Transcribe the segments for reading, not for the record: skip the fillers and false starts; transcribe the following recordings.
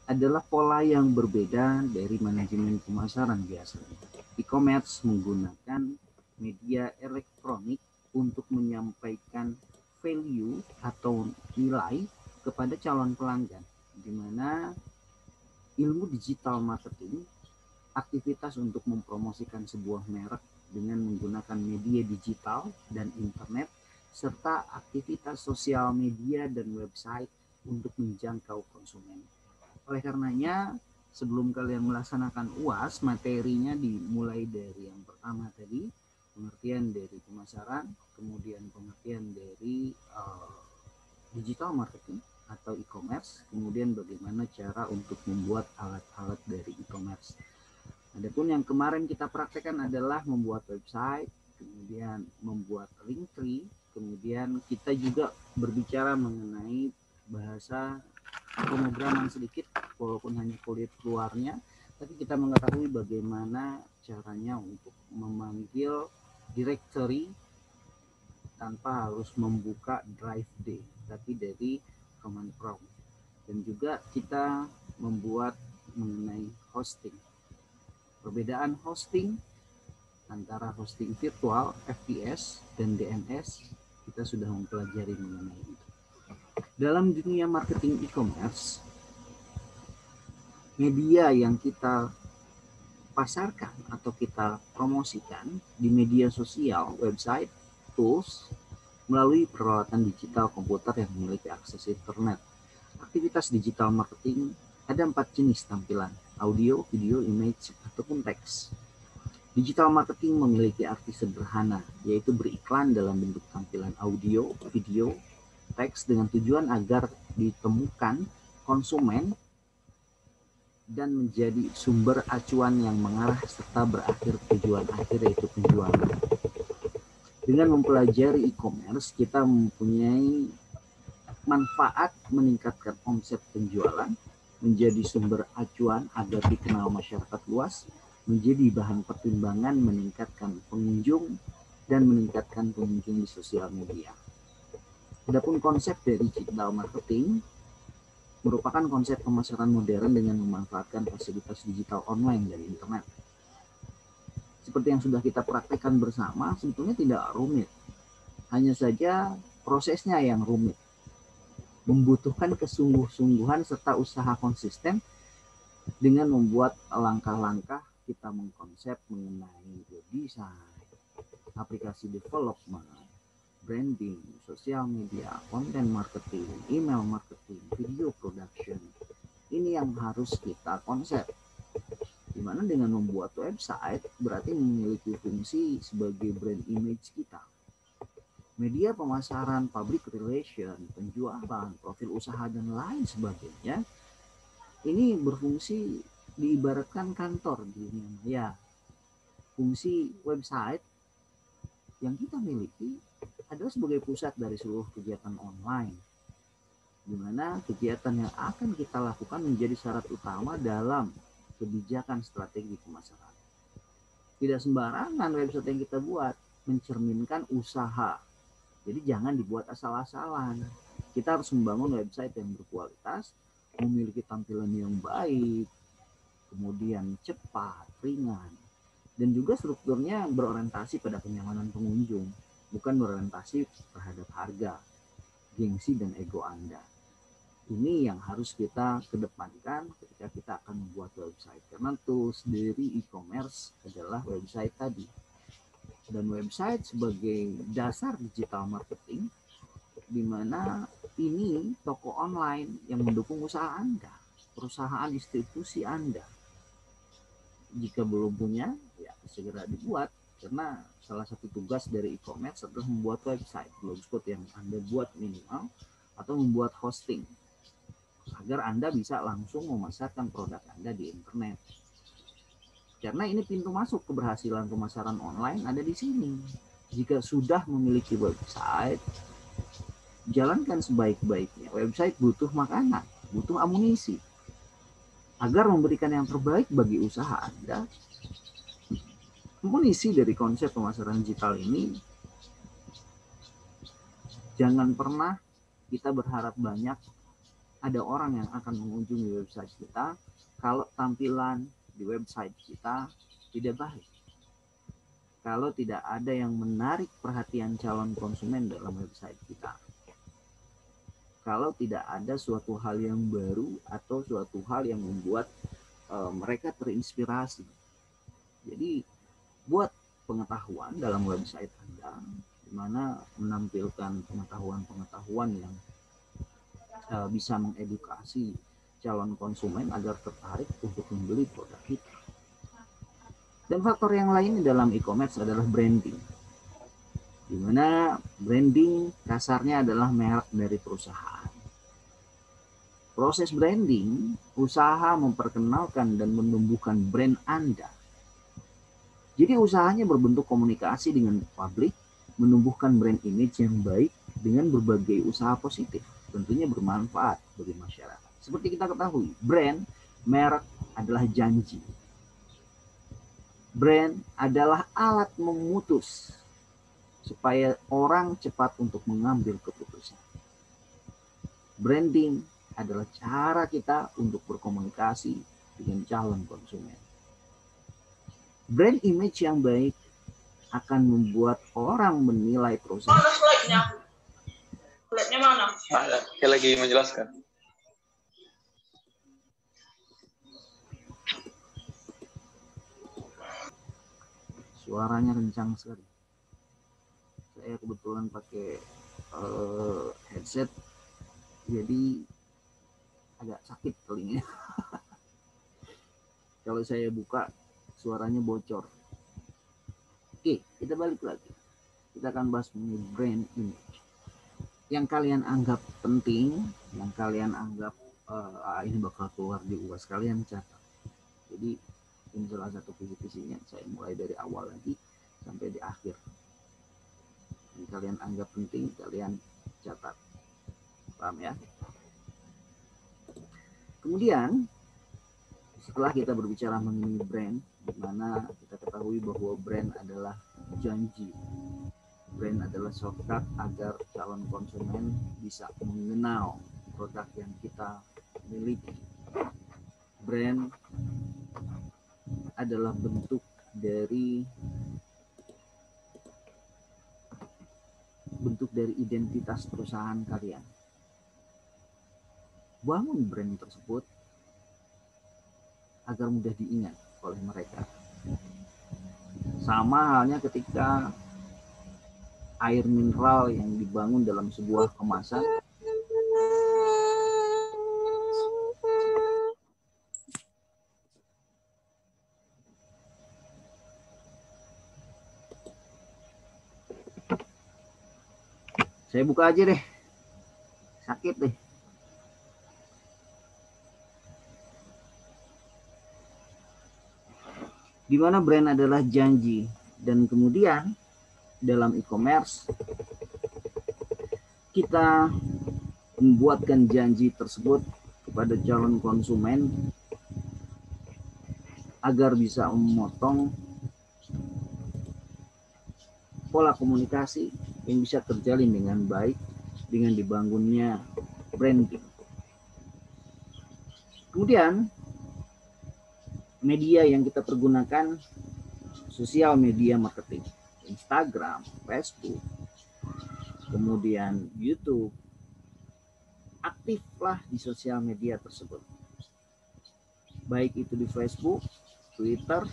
adalah pola yang berbeda dari manajemen pemasaran biasanya. E-commerce menggunakan media elektronik untuk menyampaikan value atau nilai kepada calon pelanggan, di mana ilmu digital marketing, aktivitas untuk mempromosikan sebuah merek dengan menggunakan media digital dan internet, serta aktivitas sosial media dan website untuk menjangkau konsumen. Oleh karenanya, sebelum kalian melaksanakan UAS, materinya dimulai dari yang pertama tadi, pengertian dari pemasaran, kemudian pengertian dari digital marketing atau e-commerce, kemudian bagaimana cara untuk membuat alat-alat dari e-commerce. Adapun yang kemarin kita praktekkan adalah membuat website, kemudian membuat link tree, kemudian kita juga berbicara mengenai bahasa pemrograman sedikit, walaupun hanya kulit luarnya, tapi kita mengetahui bagaimana caranya untuk memanggil directory tanpa harus membuka drive D, tapi dari command prompt. Dan juga kita membuat mengenai hosting. Perbedaan hosting antara hosting virtual, FTS, dan DNS, kita sudah mempelajari mengenai itu. Dalam dunia marketing e-commerce, media yang kita pasarkan atau kita promosikan di media sosial, website, tools, melalui peralatan digital komputer yang memiliki akses internet. Aktivitas digital marketing ada 4 jenis tampilan: audio, video, image, ataupun teks. Digital marketing memiliki arti sederhana, yaitu beriklan dalam bentuk tampilan audio, video, teks dengan tujuan agar ditemukan konsumen dan menjadi sumber acuan yang mengarah serta berakhir tujuan akhir yaitu penjualan. Dengan mempelajari e-commerce, kita mempunyai manfaat meningkatkan omset penjualan, menjadi sumber acuan agar dikenal masyarakat luas, menjadi bahan pertimbangan meningkatkan pengunjung dan meningkatkan pengunjung di sosial media. Adapun konsep dari digital marketing merupakan konsep pemasaran modern dengan memanfaatkan fasilitas digital online dan internet. Seperti yang sudah kita praktekkan bersama, sebetulnya tidak rumit. Hanya saja prosesnya yang rumit. Membutuhkan kesungguh-sungguhan serta usaha konsisten dengan membuat langkah-langkah kita mengkonsep mengenai web design, aplikasi development, branding, sosial media, konten marketing, email marketing, video production. Ini yang harus kita konsep. Dimana dengan membuat website berarti memiliki fungsi sebagai brand image kita. Media pemasaran, public relation, penjualan, profil usaha, dan lain sebagainya. Ini berfungsi diibaratkan kantor di dunia maya. Fungsi website yang kita miliki adalah sebagai pusat dari seluruh kegiatan online, di mana kegiatan yang akan kita lakukan menjadi syarat utama dalam kebijakan strategi pemasaran. Tidak sembarangan website yang kita buat, mencerminkan usaha. Jadi jangan dibuat asal-asalan. Kita harus membangun website yang berkualitas, memiliki tampilan yang baik, kemudian cepat, ringan, dan juga strukturnya berorientasi pada kenyamanan pengunjung, bukan berorientasi terhadap harga, gengsi, dan ego Anda. Ini yang harus kita kedepankan ketika kita akan membuat website. Karena tools dari e-commerce adalah website tadi. Dan website sebagai dasar digital marketing, di mana ini toko online yang mendukung usaha Anda, perusahaan institusi Anda. Jika belum punya, ya segera dibuat. Karena salah satu tugas dari e-commerce adalah membuat website, blogspot yang Anda buat minimal, atau membuat hosting, agar Anda bisa langsung memasarkan produk Anda di internet. Karena ini pintu masuk keberhasilan pemasaran online ada di sini. Jika sudah memiliki website, jalankan sebaik-baiknya. Website butuh makanan, butuh amunisi. Agar memberikan yang terbaik bagi usaha Anda, amunisi dari konsep pemasaran digital ini, jangan pernah kita berharap banyak ada orang yang akan mengunjungi website kita kalau tampilan di website kita tidak baik. Kalau tidak ada yang menarik perhatian calon konsumen dalam website kita. Kalau tidak ada suatu hal yang baru atau suatu hal yang membuat mereka terinspirasi. Jadi buat pengetahuan dalam website Anda, di mana menampilkan pengetahuan-pengetahuan yang bisa mengedukasi calon konsumen agar tertarik untuk membeli produk kita. Dan faktor yang lain dalam e-commerce adalah branding, di mana branding kasarnya adalah merek dari perusahaan. Proses branding, usaha memperkenalkan dan menumbuhkan brand Anda. Jadi usahanya berbentuk komunikasi dengan publik, menumbuhkan brand image yang baik dengan berbagai usaha positif, tentunya bermanfaat bagi masyarakat. Seperti kita ketahui, brand, merek adalah janji. Brand adalah alat memutus supaya orang cepat untuk mengambil keputusan. Branding adalah cara kita untuk berkomunikasi dengan calon konsumen. Brand image yang baik akan membuat orang menilai perusahaan. Mana slide-nya? Slide-nya mana? Saya lagi menjelaskan. Suaranya kencang sekali. Saya kebetulan pakai headset, jadi agak sakit telinga. Kalau saya buka, suaranya bocor. Oke, kita balik lagi. Kita akan bahas mengenai brand image. Yang kalian anggap penting, yang kalian anggap ini bakal keluar di UAS, kalian catat. Jadi ini salah satu visi-visinya. Saya mulai dari awal lagi sampai di akhir. Yang kalian anggap penting, kalian catat. Paham ya? Kemudian setelah kita berbicara mengenai brand, di mana kita ketahui bahwa brand adalah janji. Brand adalah shortcut agar calon konsumen bisa mengenal produk yang kita miliki. Brand adalah bentuk dari identitas perusahaan kalian. Bangun brand tersebut agar mudah diingat oleh mereka. Sama halnya ketika air mineral yang dibangun dalam sebuah kemasan saya buka aja deh, sakit deh. Di mana brand adalah janji, dan kemudian dalam e-commerce kita membuatkan janji tersebut kepada calon konsumen agar bisa memotong pola komunikasi yang bisa terjalin dengan baik dengan dibangunnya branding. Kemudian media yang kita pergunakan, sosial media marketing, Instagram, Facebook, kemudian YouTube. Aktiflah di sosial media tersebut. Baik itu di Facebook, Twitter,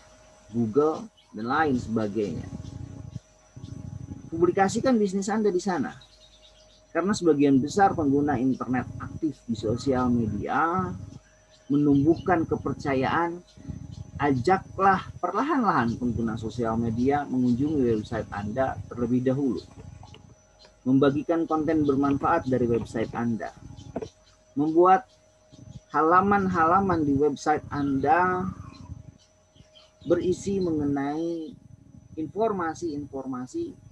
Google, dan lain sebagainya. Publikasikan bisnis Anda di sana. Karena sebagian besar pengguna internet aktif di sosial media, menumbuhkan kepercayaan, ajaklah perlahan-lahan pengguna sosial media mengunjungi website Anda terlebih dahulu. Membagikan konten bermanfaat dari website Anda. Membuat halaman-halaman di website Anda berisi mengenai informasi-informasi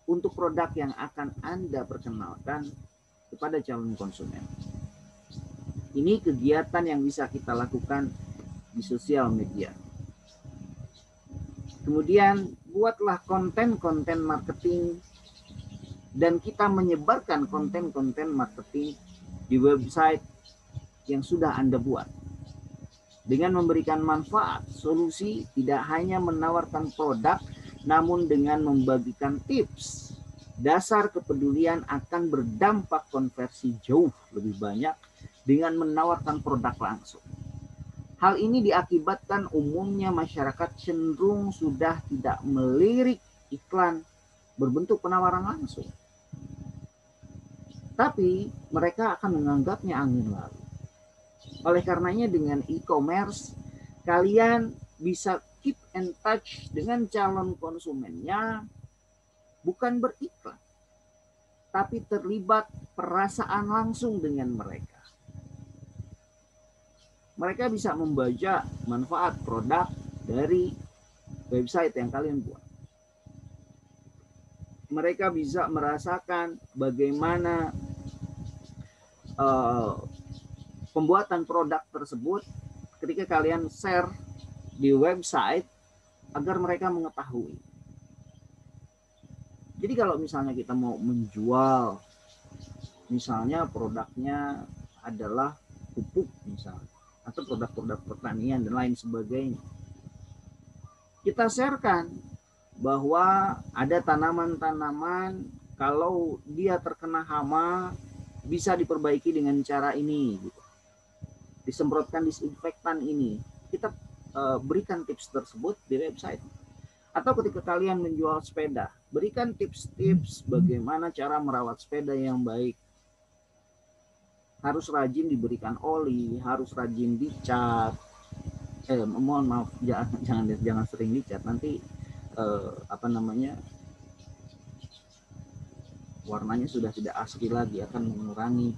untuk produk yang akan Anda perkenalkan kepada calon konsumen. Ini kegiatan yang bisa kita lakukan di sosial media. Kemudian buatlah konten-konten marketing dan kita menyebarkan konten-konten marketing di website yang sudah Anda buat. Dengan memberikan manfaat, solusi tidak hanya menawarkan produk, namun dengan membagikan tips. Dasar kepedulian akan berdampak konversi jauh lebih banyak dengan menawarkan produk langsung. Hal ini diakibatkan umumnya masyarakat cenderung sudah tidak melirik iklan berbentuk penawaran langsung. Tapi mereka akan menganggapnya angin lalu. Oleh karenanya dengan e-commerce, kalian bisa keep in touch dengan calon konsumennya, bukan beriklan, tapi terlibat perasaan langsung dengan mereka. Mereka bisa membaca manfaat produk dari website yang kalian buat. Mereka bisa merasakan bagaimana pembuatan produk tersebut ketika kalian share di website agar mereka mengetahui. Jadi kalau misalnya kita mau menjual, misalnya produknya adalah pupuk misalnya, atau produk-produk pertanian dan lain sebagainya, kita sharekan bahwa ada tanaman-tanaman kalau dia terkena hama bisa diperbaiki dengan cara ini, gitu. Disemprotkan disinfektan ini, kita berikan tips tersebut di website. Atau ketika kalian menjual sepeda, berikan tips-tips bagaimana cara merawat sepeda yang baik. Harus rajin diberikan oli, harus rajin dicat. Mohon maaf, jangan sering dicat, nanti warnanya sudah tidak asli lagi, akan mengurangi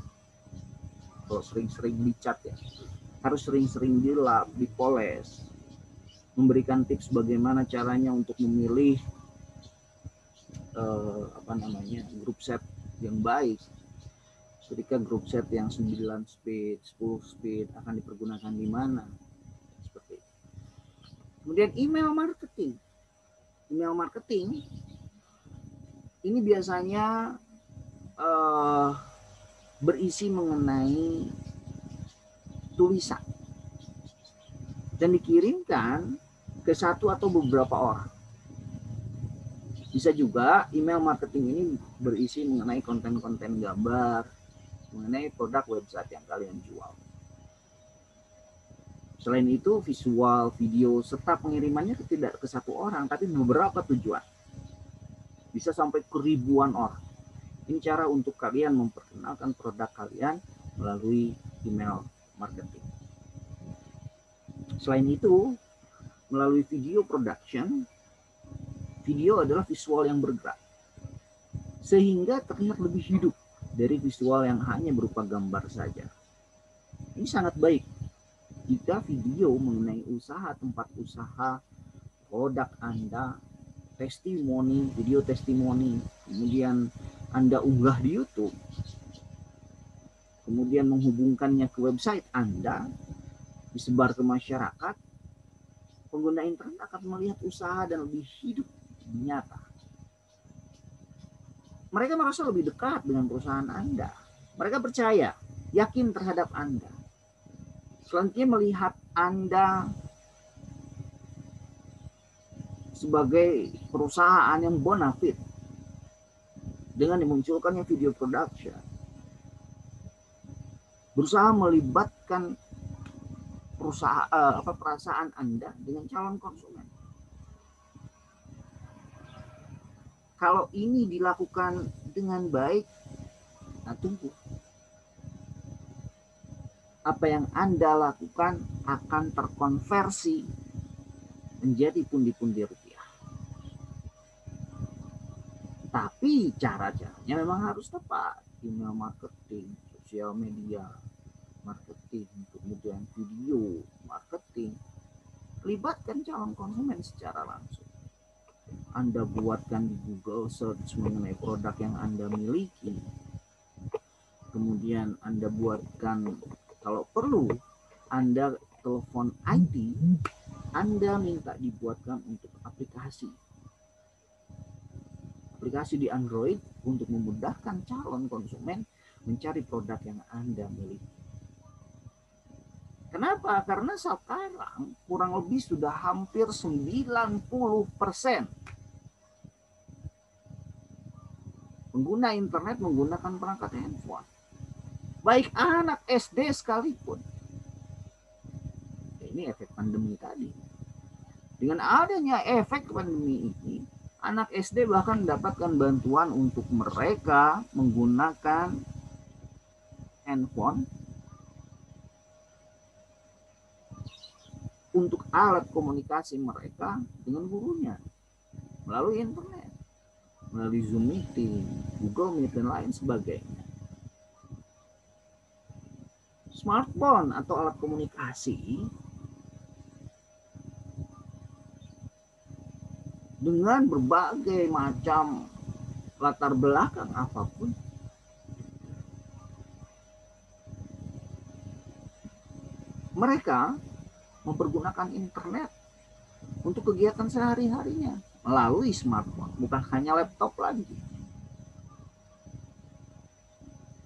kalau sering-sering dicat ya. Harus sering-sering dilap, dipoles, memberikan tips bagaimana caranya untuk memilih grup set yang baik. Ketika grup set yang 9 speed, 10 speed akan dipergunakan di mana. Seperti itu. Kemudian email marketing. Email marketing ini biasanya berisi mengenai tulisan dan dikirimkan ke satu atau beberapa orang. Bisa juga email marketing ini berisi mengenai konten-konten gambar, mengenai produk website yang kalian jual. Selain itu, visual, video, serta pengirimannya tidak ke satu orang, tapi beberapa tujuan. Bisa sampai ke ribuan orang. Ini cara untuk kalian memperkenalkan produk kalian melalui email marketing. Selain itu, melalui video production, video adalah visual yang bergerak, sehingga terlihat lebih hidup dari visual yang hanya berupa gambar saja. Ini sangat baik jika video mengenai usaha, tempat usaha, produk Anda, testimoni, video testimoni, kemudian Anda unggah di YouTube, kemudian menghubungkannya ke website Anda, disebar ke masyarakat, pengguna internet akan melihat usaha dan lebih hidup nyata. Mereka merasa lebih dekat dengan perusahaan Anda. Mereka percaya, yakin terhadap Anda. Selanjutnya melihat Anda sebagai perusahaan yang bonafit dengan dimunculkannya video production, berusaha melibatkan perasaan Anda dengan calon konsumen. Kalau ini dilakukan dengan baik, nah tunggu. Apa yang Anda lakukan akan terkonversi menjadi pundi-pundi rupiah. Tapi cara-caranya memang harus tepat. Email marketing, sosial media marketing, kemudian video marketing. Libatkan calon konsumen secara langsung. Anda buatkan di Google search mengenai produk yang Anda miliki. Kemudian Anda buatkan, kalau perlu, Anda telepon IT, Anda minta dibuatkan untuk aplikasi. aplikasi di Android untuk memudahkan calon konsumen mencari produk yang Anda miliki. Kenapa? Karena sekarang kurang lebih sudah hampir 90% pengguna internet menggunakan perangkat handphone. Baik anak SD sekalipun. Ini efek pandemi tadi. Dengan adanya efek pandemi ini, anak SD bahkan mendapatkan bantuan untuk mereka menggunakan handphone untuk alat komunikasi mereka dengan gurunya melalui internet, melalui Zoom Meeting, Google Meet, dan lain sebagainya. Smartphone atau alat komunikasi dengan berbagai macam latar belakang apapun, mereka mempergunakan internet untuk kegiatan sehari-harinya melalui smartphone, bukan hanya laptop lagi.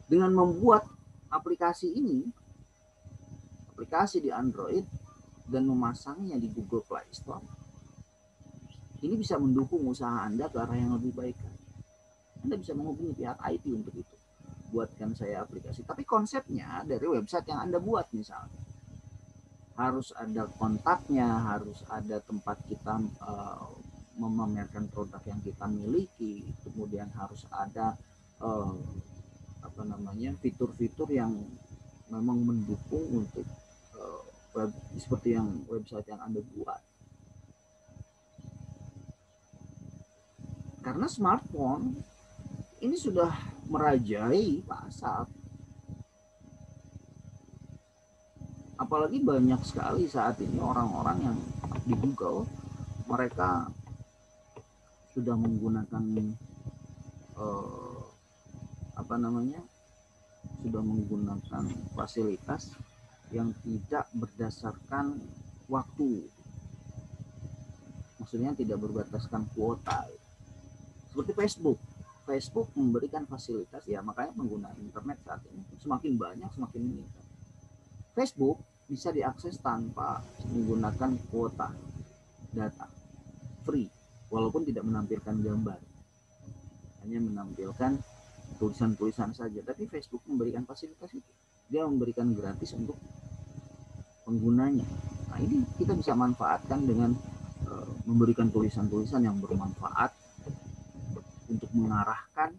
Dengan membuat aplikasi ini, aplikasi di Android, dan memasangnya di Google Play Store, ini bisa mendukung usaha Anda ke arah yang lebih baik. Anda bisa menghubungi pihak IT untuk itu. Buatkan saya aplikasi. Tapi konsepnya dari website yang Anda buat misalnya. Harus ada kontaknya, harus ada tempat kita memamerkan produk yang kita miliki. Kemudian harus ada fitur-fitur yang memang mendukung untuk seperti yang website yang Anda buat. Karena smartphone ini sudah merajai pasar. Apalagi banyak sekali saat ini orang-orang yang di Google, mereka sudah menggunakan sudah menggunakan fasilitas yang tidak berdasarkan waktu. Maksudnya tidak berdasarkan kuota. Seperti Facebook memberikan fasilitas, ya makanya pengguna internet saat ini semakin banyak, semakin meningkat. Facebook bisa diakses tanpa menggunakan kuota data, free, walaupun tidak menampilkan gambar, hanya menampilkan tulisan-tulisan saja. Tapi Facebook memberikan fasilitas itu, dia memberikan gratis untuk penggunanya. Nah, ini kita bisa manfaatkan dengan memberikan tulisan-tulisan yang bermanfaat untuk mengarahkan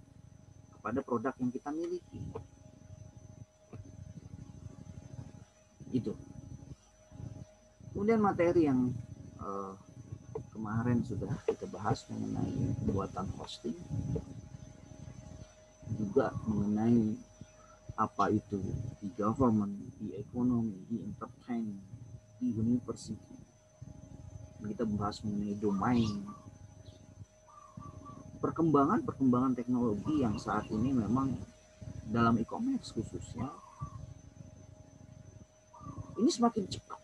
kepada produk yang kita miliki. Itu. Kemudian materi yang kemarin sudah kita bahas mengenai pembuatan hosting, juga mengenai apa itu e-government, e-economy, e-entertainment, e-university. Kita bahas mengenai domain. Perkembangan teknologi yang saat ini memang dalam e-commerce khususnya ini semakin cepat.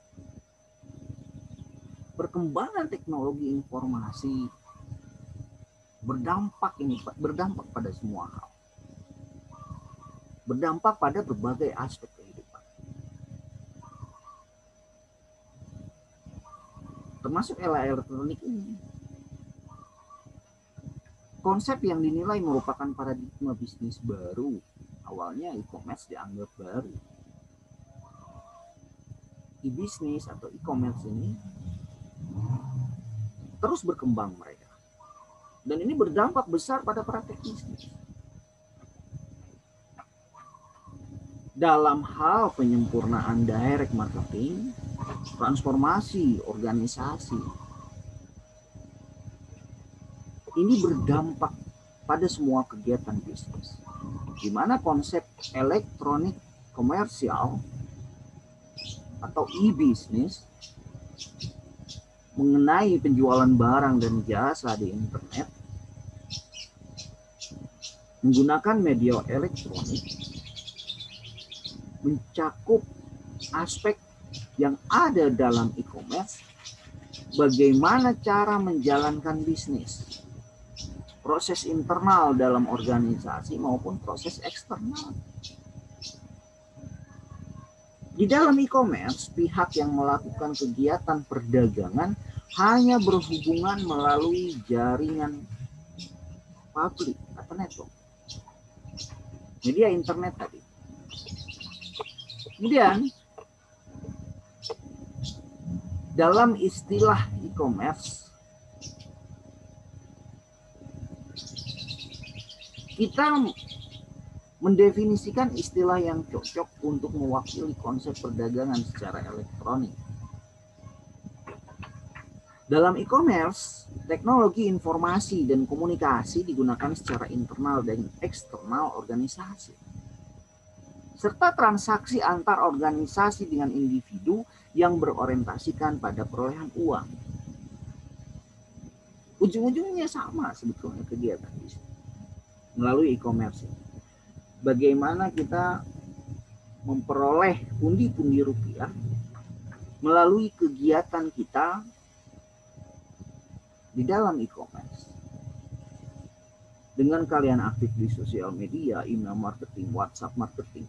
Perkembangan teknologi informasi berdampak pada semua hal. Berdampak pada berbagai aspek kehidupan. Termasuk era elektronik ini. Konsep yang dinilai merupakan paradigma bisnis baru. Awalnya e-commerce dianggap baru. E-bisnis atau e-commerce ini terus berkembang mereka. Dan ini berdampak besar pada praktek bisnis. Dalam hal penyempurnaan direct marketing, transformasi organisasi, ini berdampak pada semua kegiatan bisnis, di mana konsep elektronik komersial atau e-bisnis mengenai penjualan barang dan jasa di internet menggunakan media elektronik mencakup aspek yang ada dalam e-commerce, bagaimana cara menjalankan bisnis, proses internal dalam organisasi maupun proses eksternal. Di dalam e-commerce, pihak yang melakukan kegiatan perdagangan hanya berhubungan melalui jaringan publik atau network, media internet tadi. Kemudian, dalam istilah e-commerce, kita mendefinisikan istilah yang cocok untuk mewakili konsep perdagangan secara elektronik. Dalam e-commerce, teknologi informasi dan komunikasi digunakan secara internal dan eksternal organisasi, serta transaksi antar organisasi dengan individu yang berorientasikan pada perolehan uang. Ujung-ujungnya sama sebetulnya kegiatan ini melalui e-commerce. Bagaimana kita memperoleh pundi-pundi rupiah melalui kegiatan kita di dalam e-commerce. Dengan kalian aktif di sosial media, email marketing, WhatsApp marketing,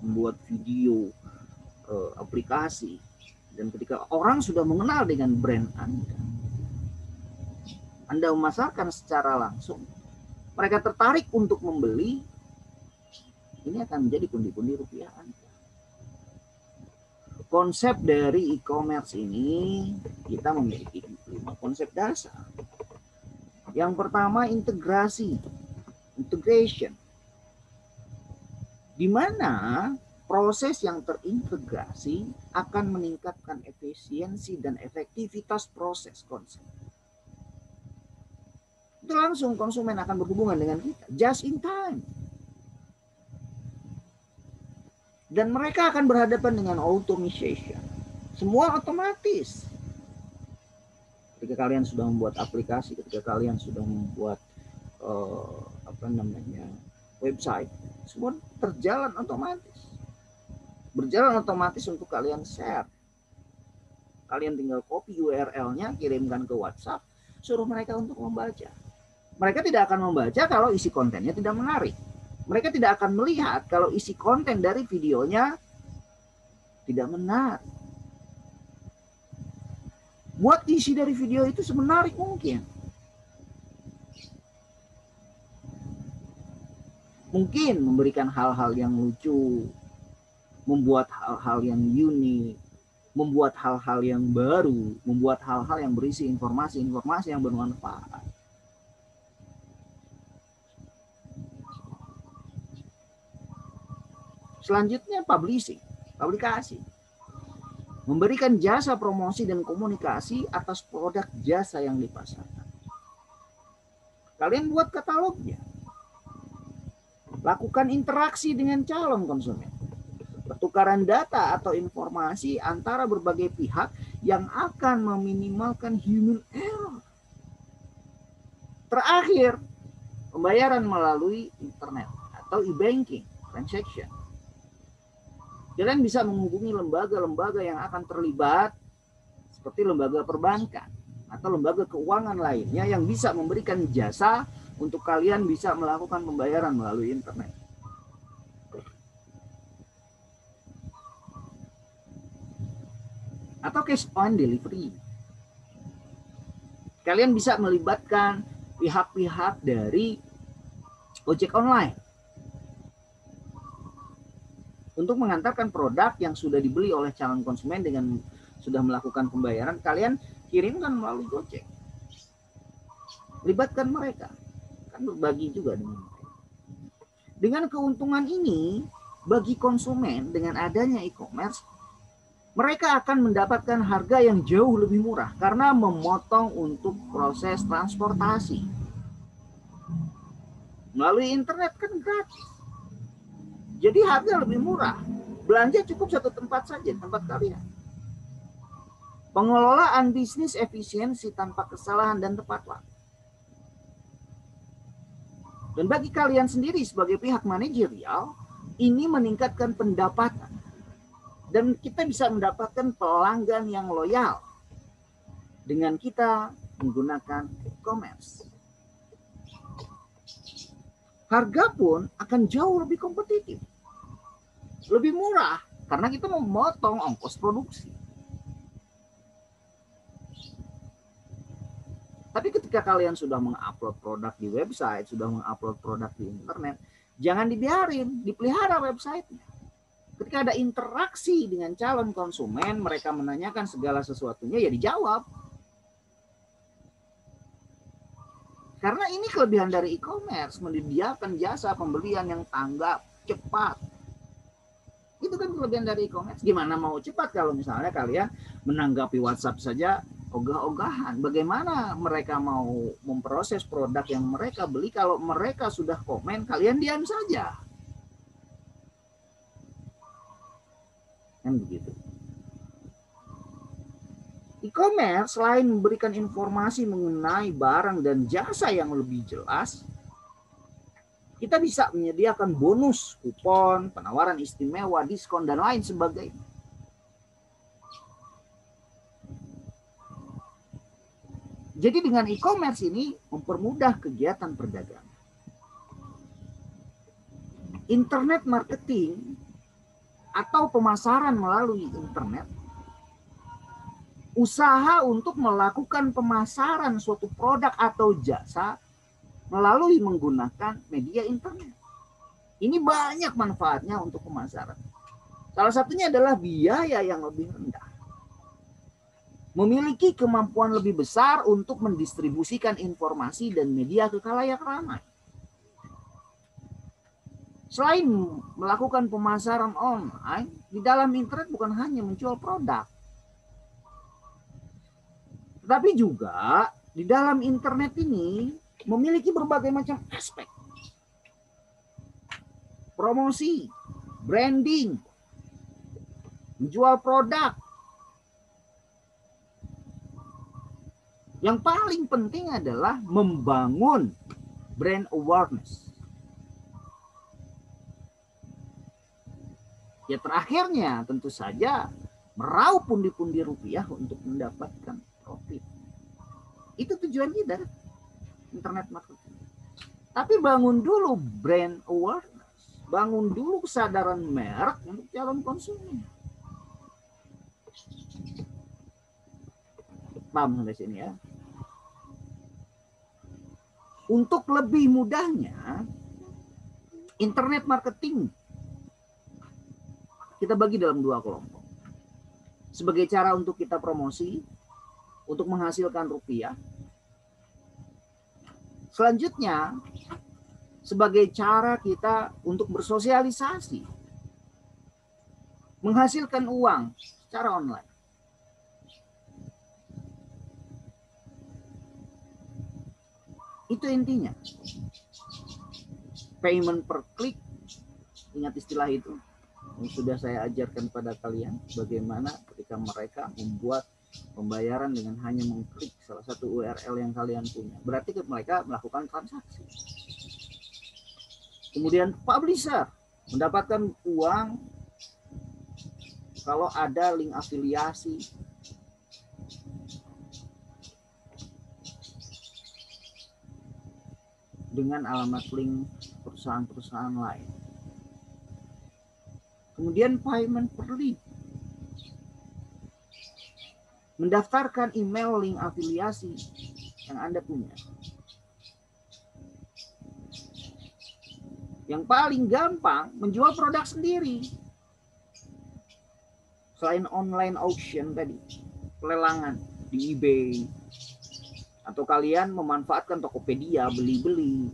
membuat video, aplikasi, dan ketika orang sudah mengenal dengan brand Anda memasarkan secara langsung, mereka tertarik untuk membeli. Ini akan menjadi pundi-pundi rupiah Anda. Konsep dari e-commerce ini kita memiliki 5 konsep dasar. Yang pertama integration, di mana proses yang terintegrasi akan meningkatkan efisiensi dan efektivitas proses konsep. Itu langsung konsumen akan berhubungan dengan kita, just in time. Dan mereka akan berhadapan dengan automation. Semua otomatis. Ketika kalian sudah membuat aplikasi, ketika kalian sudah membuat website, semua terjalan otomatis. Berjalan otomatis untuk kalian share. Kalian tinggal copy URL-nya, kirimkan ke WhatsApp, suruh mereka untuk membaca. Mereka tidak akan membaca kalau isi kontennya tidak menarik. Mereka tidak akan melihat kalau isi konten dari videonya tidak menarik. Buat isi dari video itu semenarik mungkin. Mungkin memberikan hal-hal yang lucu, membuat hal-hal yang unik, membuat hal-hal yang baru, membuat hal-hal yang berisi informasi-informasi yang bermanfaat. Selanjutnya publikasi. Memberikan jasa promosi dan komunikasi atas produk jasa yang dipasarkan. Kalian buat katalognya. Lakukan interaksi dengan calon konsumen. Pertukaran data atau informasi antara berbagai pihak yang akan meminimalkan human error. Terakhir, pembayaran melalui internet atau e-banking transaction. Kalian bisa menghubungi lembaga-lembaga yang akan terlibat seperti lembaga perbankan atau lembaga keuangan lainnya yang bisa memberikan jasa untuk kalian bisa melakukan pembayaran melalui internet. Atau cash on delivery. Kalian bisa melibatkan pihak-pihak dari ojek online untuk mengantarkan produk yang sudah dibeli oleh calon konsumen dengan sudah melakukan pembayaran, kalian kirimkan melalui Gojek. Libatkan mereka. Kan berbagi juga dengan mereka. Dengan keuntungan ini, bagi konsumen dengan adanya e-commerce, mereka akan mendapatkan harga yang jauh lebih murah karena memotong untuk proses transportasi. Melalui internet kan gratis. Jadi harga lebih murah. Belanja cukup satu tempat saja, tempat kalian. Pengelolaan bisnis efisiensi tanpa kesalahan dan tepat waktu. Dan bagi kalian sendiri sebagai pihak manajerial, ini meningkatkan pendapatan. Dan kita bisa mendapatkan pelanggan yang loyal dengan kita menggunakan e-commerce. harga pun akan jauh lebih kompetitif, lebih murah, karena kita memotong ongkos produksi. Tapi ketika kalian sudah mengupload produk di website, sudah mengupload produk di internet, jangan dibiarin, dipelihara websitenya. Ketika ada interaksi dengan calon konsumen, mereka menanyakan segala sesuatunya, ya dijawab. Karena ini kelebihan dari e-commerce, menyediakan jasa pembelian yang tanggap, cepat. Itu kan kelebihan dari e-commerce. Gimana mau cepat kalau misalnya kalian menanggapi WhatsApp saja ogah-ogahan? Bagaimana mereka mau memproses produk yang mereka beli kalau mereka sudah komen, kalian diam saja? Kan begitu. E-commerce selain memberikan informasi mengenai barang dan jasa yang lebih jelas, kita bisa menyediakan bonus, kupon, penawaran istimewa, diskon, dan lain sebagainya. Jadi dengan e-commerce ini mempermudah kegiatan perdagangan. Internet marketing atau pemasaran melalui internet, usaha untuk melakukan pemasaran suatu produk atau jasa melalui menggunakan media internet. Ini banyak manfaatnya untuk pemasaran. Salah satunya adalah biaya yang lebih rendah. Memiliki kemampuan lebih besar untuk mendistribusikan informasi dan media ke khalayak ramai. Selain melakukan pemasaran online, di dalam internet bukan hanya menjual produk, tetapi juga di dalam internet ini memiliki berbagai macam aspek. Promosi, branding, menjual produk. Yang paling penting adalah membangun brand awareness. Ya terakhirnya tentu saja meraup pundi-pundi rupiah untuk mendapatkan profit. Itu tujuan kita internet marketing. Tapi bangun dulu brand awareness, bangun dulu kesadaran merek untuk calon konsumen. Paham sampai sini ya? Untuk lebih mudahnya, internet marketing kita bagi dalam dua kelompok. Sebagai cara untuk kita promosi, untuk menghasilkan rupiah. Selanjutnya, sebagai cara kita untuk bersosialisasi, menghasilkan uang secara online. Itu intinya. Payment per click, ingat istilah itu. Yang sudah saya ajarkan pada kalian bagaimana ketika mereka membuat pembayaran dengan hanya mengklik salah satu URL yang kalian punya. Berarti mereka melakukan transaksi. Kemudian publisher mendapatkan uang kalau ada link afiliasi. Dengan alamat link perusahaan-perusahaan lain. Kemudian payment per lead. Mendaftarkan email link afiliasi yang Anda punya. Yang paling gampang menjual produk sendiri. Selain online auction tadi, pelelangan di eBay, atau kalian memanfaatkan Tokopedia, beli-beli.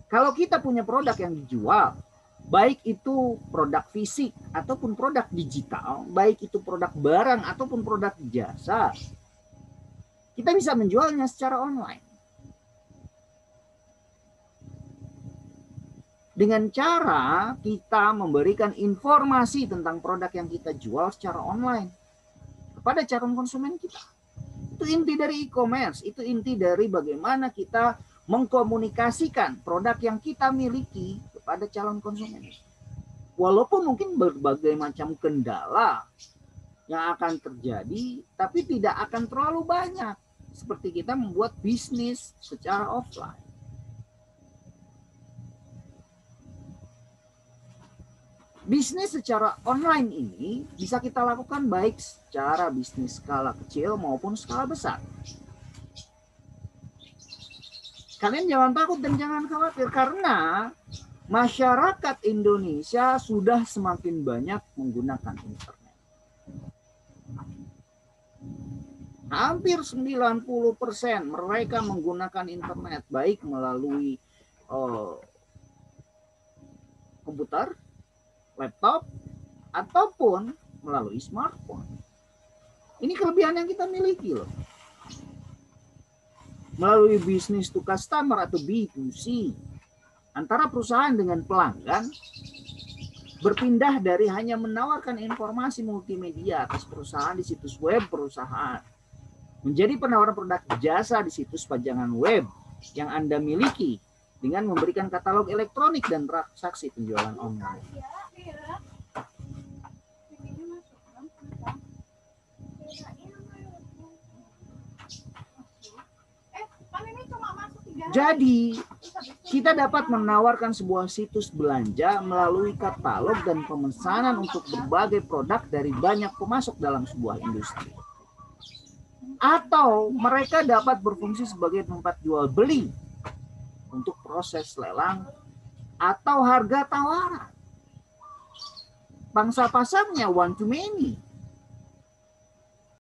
Kalau kita punya produk yang dijual, baik itu produk fisik ataupun produk digital, baik itu produk barang ataupun produk jasa, kita bisa menjualnya secara online. Dengan cara kita memberikan informasi tentang produk yang kita jual secara online kepada calon konsumen kita. Itu inti dari e-commerce, itu inti dari bagaimana kita mengkomunikasikan produk yang kita miliki kepada calon konsumen. Walaupun mungkin berbagai macam kendala yang akan terjadi, tapi tidak akan terlalu banyak. seperti kita membuat bisnis secara offline. Bisnis secara online ini bisa kita lakukan baik secara bisnis skala kecil maupun skala besar. Kalian jangan takut dan jangan khawatir karena masyarakat Indonesia sudah semakin banyak menggunakan internet. Hampir 90% mereka menggunakan internet baik melalui komputer, laptop, ataupun melalui smartphone. Ini kelebihan yang kita miliki loh. Melalui bisnis to customer atau B2C, antara perusahaan dengan pelanggan berpindah dari hanya menawarkan informasi multimedia atas perusahaan di situs web perusahaan, menjadi penawaran produk jasa di situs pajangan web yang Anda miliki dengan memberikan katalog elektronik dan transaksi penjualan online. Jadi, kita dapat menawarkan sebuah situs belanja melalui katalog dan pemesanan untuk berbagai produk dari banyak pemasok dalam sebuah industri. Atau mereka dapat berfungsi sebagai tempat jual beli untuk proses lelang atau harga tawaran. Pangsa pasarnya one to many.